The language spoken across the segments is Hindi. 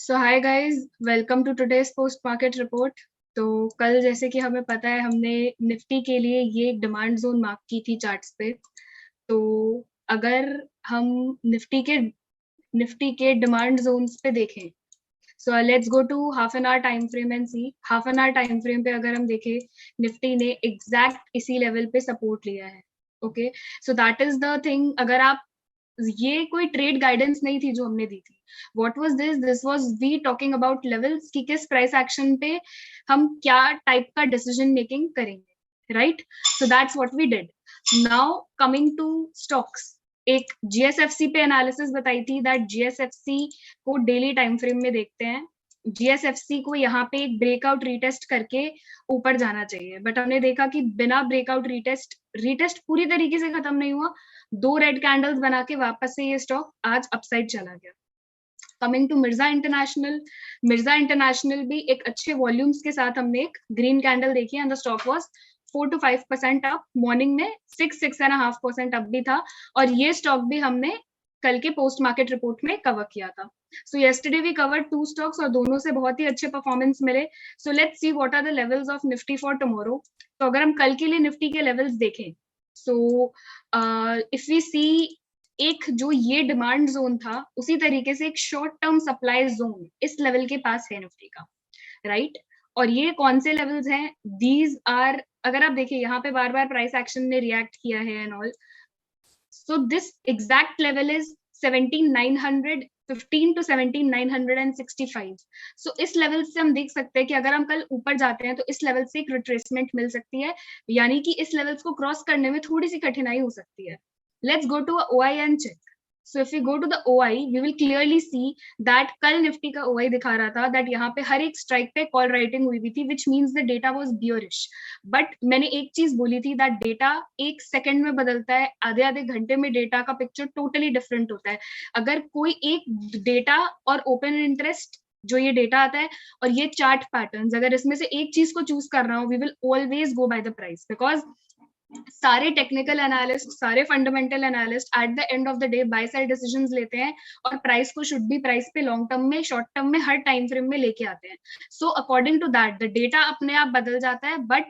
So hi guys, welcome to today's post market report. तो कल जैसे कि हमें पता है, हमने निफ्टी के लिए ये डिमांड जोन मार्क की थी चार्ट्स पे। तो अगर हम निफ्टी के डिमांड जोन्स पे देखें, so let's go to half an hour time frame and see. Half an hour time frame पे अगर हम देखें, निफ्टी ने एग्जैक्ट इसी लेवल पे सपोर्ट लिया है। Okay, so that is the thing. अगर आप, ये कोई ट्रेड गाइडेंस नहीं थी जो हमने दी थी। What was this was we talking about levels कि किस प्राइस एक्शन पे हम क्या टाइप का डिसीजन मेकिंग करेंगे, right? So that's what we did. Now coming to stocks, एक जीएसएफसी पे एनालिसिस बताई थी दैट जीएसएफसी को डेली टाइम फ्रेम में देखते हैं। जीएसएफसी को यहाँ पे एक ब्रेकआउट रीटेस्ट करके ऊपर जाना चाहिए, बट हमने देखा कि बिना ब्रेकआउट रीटेस्ट पूरी तरीके से खत्म नहीं हुआ। दो रेड कैंडल्स बना के वापस से ये स्टॉक आज अपसाइड चला गया। कमिंग टू मिर्जा इंटरनेशनल भी एक अच्छे वॉल्यूम्स के साथ हमने एक ग्रीन कैंडल देखी and the stock was 4 to 5% up. Morning में 6.5% अप भी था, और ये स्टॉक भी हमने कल के पोस्ट मार्केट रिपोर्ट में कवर किया था। So yesterday we cover 2 stocks और दोनों से बहुत ही अच्छे परफॉर्मेंस मिले। So let's see what are the levels of Nifty for tomorrow. तो अगर हम कल के लिए निफ्टी के लेवल्स देखें, सो इफ वी सी, एक जो ये डिमांड जोन था, उसी तरीके से एक शॉर्ट टर्म सप्लाई जोन इस लेवल के पास है निफ्टी का, राइट? और ये कौन से लेवल्स हैं? दीज आर, अगर आप देखिए यहाँ पे बार बार प्राइस एक्शन ने रिएक्ट किया है and all. So this exact level is 17,915 to 17,965। सो इस लेवल से हम देख सकते हैं कि अगर हम कल ऊपर जाते हैं तो इस लेवल से एक रिट्रेसमेंट मिल सकती है, यानी कि इस लेवल्स को क्रॉस करने में थोड़ी सी कठिनाई हो सकती है। Let's go to a OI and check. So if we go to the OI, we will clearly see that कल निफ्टी का OI दिखा रहा था that यहाँ पे हर एक स्ट्राइक पे कॉल राइटिंग हुई थी, which means the data was bearish. But मैंने एक चीज बोली थी that डेटा एक सेकंड में बदलता है, आधे आधे घंटे में डेटा का पिक्चर टोटली डिफरेंट होता है। अगर कोई एक डेटा और ओपन इंटरेस्ट, जो ये डेटा आता है और ये चार्ट पैटर्न्स, अगर इसमें से एक चीज को चूज कर रहा हूँ, we will always go by the price, because सारे टेक्निकल एनालिस्ट, सारे fundamental analyst at the end of the day buy side decisions लेते हैं, और प्राइस को शुड बी प्राइस पे लॉन्ग टर्म में, शॉर्ट टर्म में, हर टाइम फ्रेम में लेके आते हैं। So according to that the data अपने आप बदल जाता है, बट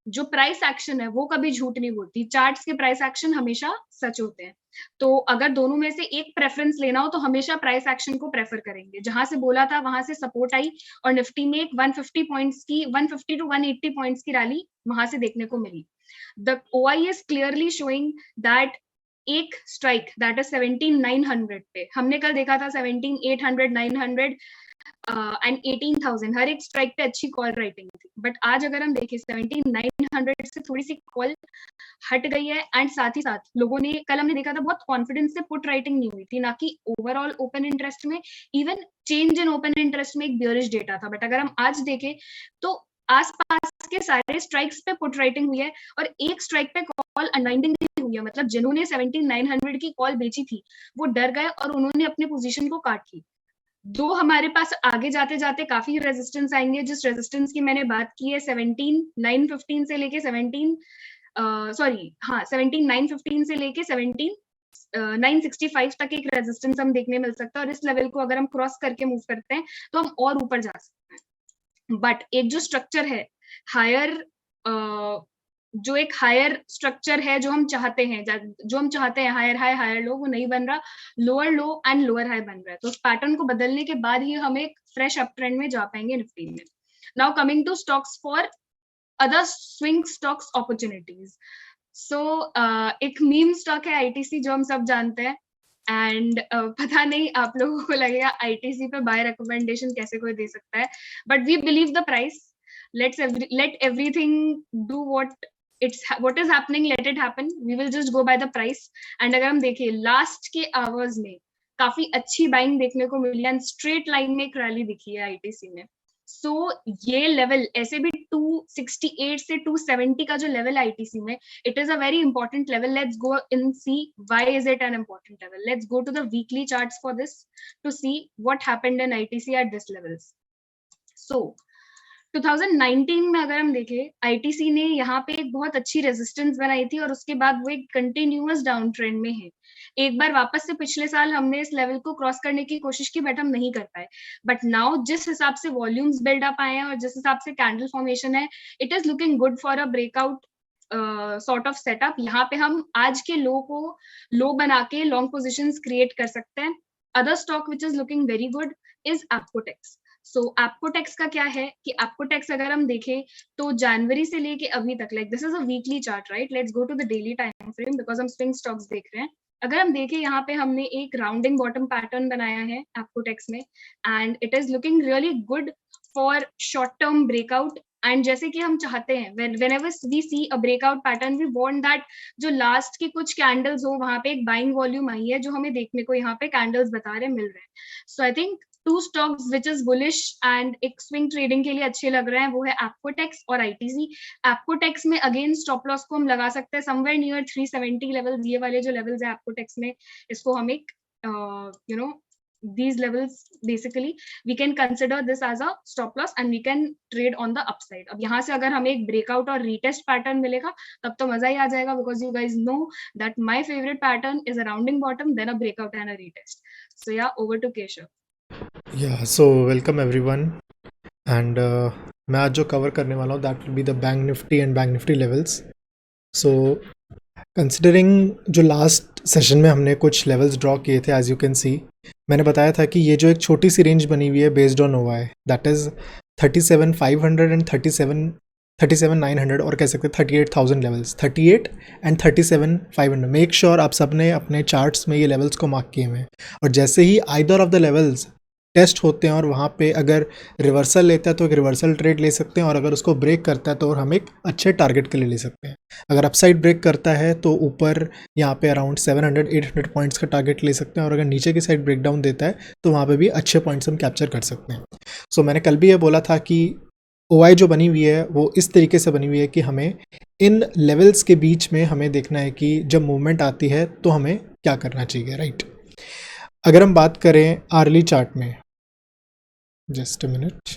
जो प्राइस एक्शन है वो कभी झूठ नहीं बोलती। चार्ट्स के प्राइस एक्शन हमेशा सच होते हैं। तो अगर दोनों में से एक प्रेफरेंस लेना हो तो हमेशा प्राइस एक्शन को प्रेफर करेंगे। जहां से बोला था वहां से सपोर्ट आई, और निफ्टी में एक 150 पॉइंट्स की, 150 to 180 पॉइंट्स की रैली वहां से देखने को मिली। The OI is clearly showing that एक स्ट्राइक दैट इज 17,900 पे, हमने कल देखा था 17,800, 900 एंड 18,000, हर एक स्ट्राइक पे अच्छी कॉल राइटिंग थी। बट आज अगर हम देखें 17,900 से थोड़ी सी कॉल हट गई है, एंड साथ ही साथ लोगों ने, कल हमने देखा था बहुत कॉन्फिडेंस से पुट राइटिंग नहीं हुई थी, ना कि ओवरऑल ओपन इंटरेस्ट में, even change in open interest में एक बियरिश डेटा था। बट अगर हम आज देखें तो आसपास के सारे स्ट्राइक्स पे पुट राइटिंग हुई है, और एक स्ट्राइक पे कॉल अनवाइंडिंग हुई है। मतलब जिन्होंने 17,900 की कॉल बेची थी वो डर गए और उन्होंने अपनी पोजीशन को काट ली। दो हमारे पास आगे जाते जाते काफी रेजिस्टेंस आएंगे। जिस रेजिस्टेंस की मैंने बात की है 17,915 से लेके 17,915 से लेके 17,965 तक एक रेजिस्टेंस हम देखने मिल सकता है, और इस लेवल को अगर हम क्रॉस करके मूव करते हैं तो हम और ऊपर जा सकते हैं। बट एक जो स्ट्रक्चर है हायर, जो एक हायर स्ट्रक्चर है जो हम चाहते हैं, हायर हाई हायर लो, वो नहीं बन रहा, lower low and lower high बन रहा है। तो उस पैटर्न को बदलने के बाद ही हम एक फ्रेश अप ट्रेंड में जा पाएंगे निफ्टी में। Now coming to stocks for other swing stocks opportunities. So एक मीम स्टॉक है आईटीसी, जो हम सब जानते हैं, एंड पता नहीं आप लोगों को लगेगा आईटीसी पे बाय रिकमेंडेशन कैसे कोई दे सकता है, but we believe the price. let everything do what is happening, let it happen, we will just go by the price। and अगर हम देखें लास्ट के आवर्स में काफी अच्छी बाइंग देखने को मिली, एंड स्ट्रेट लाइन में एक रैली दिखी है आईटीसी में। सो ये लेवल ऐसे भी 268 से 270 का जो लेवल आईटीसी में, it is a very important level. Let's go in see why is it an important level. Let's go to the weekly charts for this to see what happened in ITC at this levels. So 2019 में अगर हम देखें, आईटीसी ने यहाँ पे एक बहुत अच्छी रेजिस्टेंस बनाई थी, और उसके बाद वो एक कंटिन्यूअस डाउन ट्रेंड में है। एक बार वापस से पिछले साल हमने इस लेवल को क्रॉस करने की कोशिश की, बट हम नहीं कर पाए। बट नाउ जिस हिसाब से वॉल्यूम्स बिल्ड अप आए हैं और जिस हिसाब से कैंडल फॉर्मेशन है, it is looking good for a breakout sort of setup. यहाँ पे हम आज के लो को लो बना के लॉन्ग पोजिशंस क्रिएट कर सकते हैं। Other stock which is looking very good is Apcotex. So Apcotex का क्या है कि एप्कोटेक्स अगर हम देखें तो जनवरी से लेके अभी तक, like this is a weekly chart, right? Let's go to the daily time frame because हम स्विंग स्टॉक्स देख रहे हैं। अगर हम देखें यहाँ पे हमने एक राउंडिंग बॉटम पैटर्न बनाया है एप्कोटेक्स में, and it is looking really good for short term breakout. And जैसे कि हम चाहते हैं whenever we see a breakout pattern, we want that जो लास्ट की कुछ कैंडल्स हो वहां पे एक बाइंग वॉल्यूम आई है, जो हमें देखने को यहाँ पे कैंडल्स बता रहे मिल रहे हैं। So I think two stocks which is bullish and एक स्विंग ट्रेडिंग के लिए अच्छे लग रहे हैं, वो है एप्कोटेक्स और आईटीसी। एप्कोटेक्स में अगेन स्टॉप लॉस को हम लगा सकते हैं समवेयर नियर 370 लेवल्स। ये वाले जो लेवल्स है एप्कोटेक्स में, इसको हम एक you know these levels basically we can consider this as a stop loss and we can trade on the upside. अब यहाँ से अगर हमें एक breakout और retest pattern मिलेगा तब तो मजा ही आ जाएगा, because you guys know that my favorite pattern is a rounding bottom then a breakout and a retest. So yeah, over to Keshav. Yeah, so welcome everyone and मैं आज जो cover करने वाला हूँ that will be the Bank Nifty and Bank Nifty levels. So considering जो लास्ट सेशन में हमने कुछ लेवल्स ड्रॉ किए थे, एज यू कैन सी मैंने बताया था कि ये जो एक छोटी सी रेंज बनी हुई है based on ओवाई, that is 37,500 and 37,900 और कह सकते हैं 38,000 लेवल्स, 38 एंड 37,500। मेक श्योर आप सबने अपने चार्ट्स में ये लेवल्स को मार्क किए हुए हैं, और जैसे ही either of the levels test होते हैं और वहाँ पे अगर रिवर्सल लेता है तो एक रिवर्सल ट्रेड ले सकते हैं, और अगर उसको ब्रेक करता है तो और हम एक अच्छे टारगेट के लिए ले सकते हैं। अगर अपसाइड ब्रेक करता है तो ऊपर यहाँ पे अराउंड 700-800 पॉइंट्स का टारगेट ले सकते हैं, और अगर नीचे की साइड ब्रेक डाउन देता है तो वहाँ पे भी अच्छे पॉइंट्स हम कैप्चर कर सकते हैं। सो मैंने कल भी ये बोला था कि ओआई जो बनी हुई है वो इस तरीके से बनी हुई है कि हमें इन लेवल्स के बीच में हमें देखना है कि जब मूवमेंट आती है तो हमें क्या करना चाहिए, राइट? अगर हम बात करें आर्ली चार्ट में, just a minute,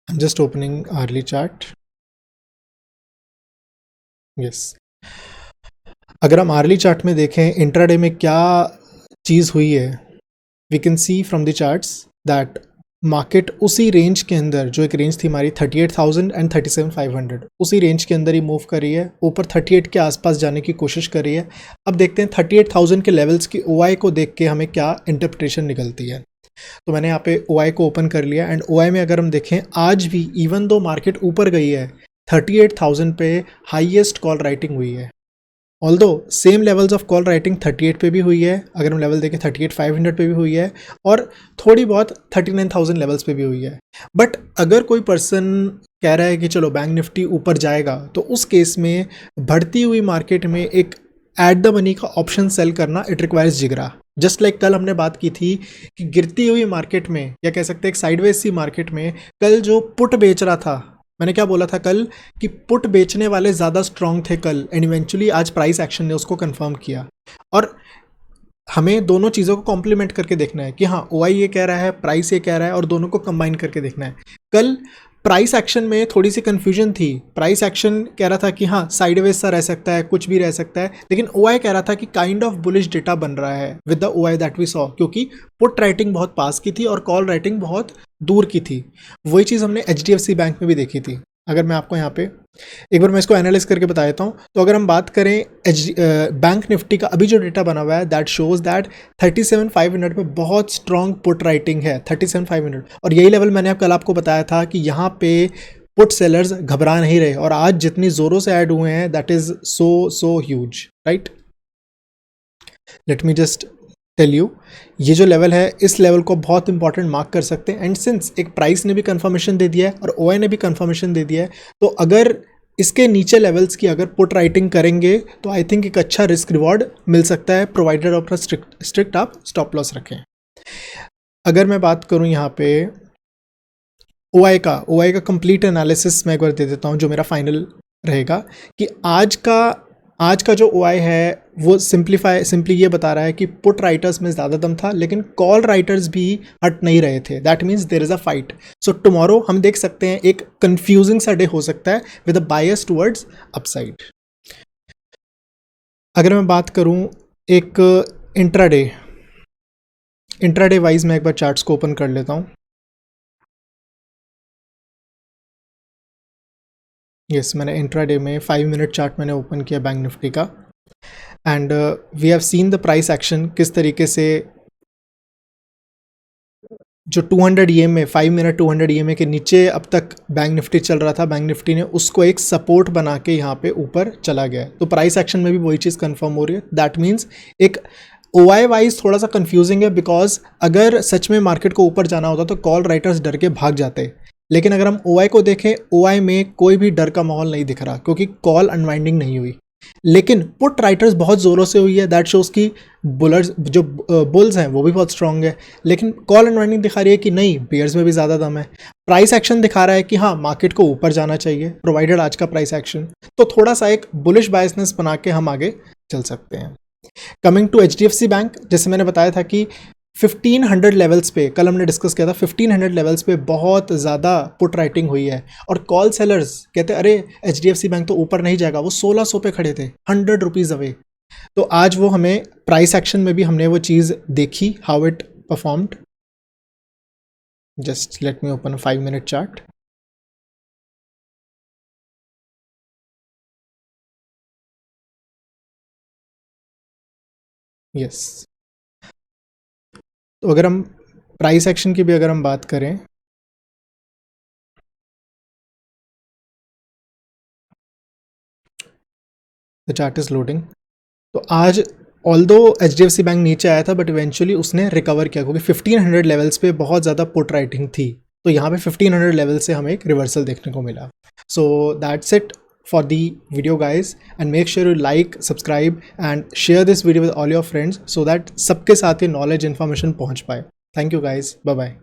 I'm just opening hourly chart. yes, अगर हम आर्ली चार्ट में देखें इंट्राडे में क्या चीज़ हुई है, we can see from the charts that market उसी रेंज के अंदर, जो एक रेंज थी हमारी 38,000 एंड 37,500, उसी रेंज के अंदर ही मूव कर रही है, ऊपर 38 के आसपास जाने की कोशिश कर रही है। अब देखते हैं 38,000 के लेवल्स की ओआई को देख के हमें क्या इंटरप्रिटेशन निकलती है। तो मैंने यहाँ पे ओआई को ओपन कर लिया, एंड ओआई में अगर हम देखें आज भी इवन दो मार्केट ऊपर गई है, 38,000 पे हाईएस्ट कॉल राइटिंग हुई है। Although same levels of call writing 38 पे भी हुई है, अगर हम लेवल देखें 38,500 पे भी हुई है, और थोड़ी बहुत 39,000 लेवल्स पे भी हुई है। बट अगर कोई पर्सन कह रहा है कि चलो बैंक निफ्टी ऊपर जाएगा, तो उस केस में बढ़ती हुई मार्केट में एक एट द मनी का ऑप्शन सेल करना इट रिक्वायर्स जिगरा। जस्ट लाइक कल हमने बात की थी कि गिरती हुई मार्केट में, या कह सकते हैं एक साइडवेज सी मार्केट में, कल जो पुट बेच रहा था, मैंने क्या बोला था कल कि पुट बेचने वाले ज़्यादा स्ट्रांग थे कल, एंड इवेंचुअली आज प्राइस एक्शन ने उसको कंफर्म किया। और हमें दोनों चीज़ों को कॉम्प्लीमेंट करके देखना है कि हाँ ओआई ये कह रहा है, प्राइस ये कह रहा है, और दोनों को कंबाइन करके देखना है। कल प्राइस एक्शन में थोड़ी सी कन्फ्यूजन थी, प्राइस एक्शन कह रहा था कि हाँ साइडवेज सा रह सकता है, कुछ भी रह सकता है, लेकिन ओआई कह रहा था कि काइंड ऑफ बुलिश डेटा बन रहा है with the OI that we saw, क्योंकि पुट राइटिंग बहुत पास की थी और कॉल राइटिंग बहुत दूर की थी। वही चीज़ हमने एचडीएफसी बैंक में भी देखी थी। अगर मैं आपको यहाँ पे एक बार मैं इसको एनालाइज करके बता देता हूँ, तो अगर हम बात करें बैंक निफ्टी का अभी जो डेटा बना हुआ है, दैट शोज दैट 37,500 पे बहुत स्ट्रॉन्ग पुट राइटिंग है, 37,500, और यही लेवल मैंने कल आपको बताया था कि यहाँ पे पुट सेलर्स घबरा नहीं रहे, और आज जितनी ज़ोरों से ऐड हुए हैं that is so huge, right? Let me just tell you, ये जो लेवल है इस लेवल को बहुत इंपॉर्टेंट मार्क कर सकते हैं। एंड सिंस एक प्राइस ने भी कंफर्मेशन दे दिया है और ओआई ने भी कंफर्मेशन दे दिया है, तो अगर इसके नीचे लेवल्स की अगर पुट राइटिंग करेंगे तो आई थिंक एक अच्छा रिस्क रिवॉर्ड मिल सकता है, प्रोवाइडेड अपना स्ट्रिक्ट आप स्टॉप लॉस रखें। अगर मैं बात करूं यहाँ पे ओआई का कंप्लीट एनालिसिस मैं एक बार दे देता हूँ, जो मेरा फाइनल रहेगा कि आज का जो ओआई है वो सिंपली ये बता रहा है कि पुट राइटर्स में ज़्यादा दम था, लेकिन कॉल राइटर्स भी हट नहीं रहे थे। That means there is a fight. So tomorrow हम देख सकते हैं एक कंफ्यूजिंग सा डे हो सकता है with a bias towards upside. अगर मैं बात करूं एक इंट्राडे इंट्राडे वाइज, मैं एक बार चार्ट्स को ओपन कर लेता हूं। यस, मैंने इंट्राडे में 5 मिनट चार्ट मैंने ओपन किया बैंक निफ्टी का, and we have seen the price action किस तरीके से जो 200 EMA 5 मिनट 200 EMA के नीचे अब तक बैंक निफ्टी चल रहा था, बैंक निफ्टी ने उसको एक सपोर्ट बना के यहाँ पे ऊपर चला गया। तो प्राइस एक्शन में भी वही चीज़ कंफर्म हो रही है। दैट मीन्स एक OI वाइज थोड़ा सा कंफ्यूजिंग है, बिकॉज अगर सच में मार्केट को ऊपर जाना होता तो कॉल राइटर्स डर के भाग जाते, लेकिन अगर हम OI को देखें, OI में कोई भी डर का माहौल नहीं दिख रहा क्योंकि कॉल अनवाइंडिंग नहीं हुई। लेकिन पुट राइटर्स बहुत ज़ोरों से हुई है। दैट शोज़ की बुलर्स जो बुल्स हैं वो भी बहुत स्ट्रांग है, लेकिन कॉल अनवाइंडिंग दिखा रही है कि नहीं, बेयर्स में भी ज़्यादा दम है। प्राइस एक्शन दिखा रहा है कि हाँ, मार्केट को ऊपर जाना चाहिए प्रोवाइडेड आज का प्राइस एक्शन, तो थोड़ा सा एक बुलिश बायसनेस बना के हम आगे चल सकते हैं। कमिंग टू HDFC बैंक, जैसे मैंने बताया था कि 1500 लेवल्स पे, कल हमने डिस्कस किया था, 1500 लेवल्स पे बहुत ज़्यादा पुट राइटिंग हुई है, और कॉल सेलर्स कहते अरे HDFC बैंक तो ऊपर नहीं जाएगा, वो 1600 पे खड़े थे, 100 रुपीज़ अवे। तो आज वो हमें प्राइस एक्शन में भी हमने वो चीज़ देखी, how it performed. Just let me open 5 minute chart. Yes, तो अगर हम प्राइस एक्शन की भी अगर हम बात करें, द चार्ट इज लोडिंग। तो आज ऑल्दो HDFC बैंक नीचे आया था, बट इवेंचुअली उसने रिकवर किया क्योंकि 1500 लेवल्स पे बहुत ज़्यादा पुट राइटिंग थी। तो यहाँ पे 1500 लेवल से हमें एक रिवर्सल देखने को मिला। So that's it for the video guys, and make sure you like, subscribe and share this video with all your friends, so that सबके साथ ये नॉलेज इन्फॉर्मेशन पहुँच पाए। Thank you guys, bye bye.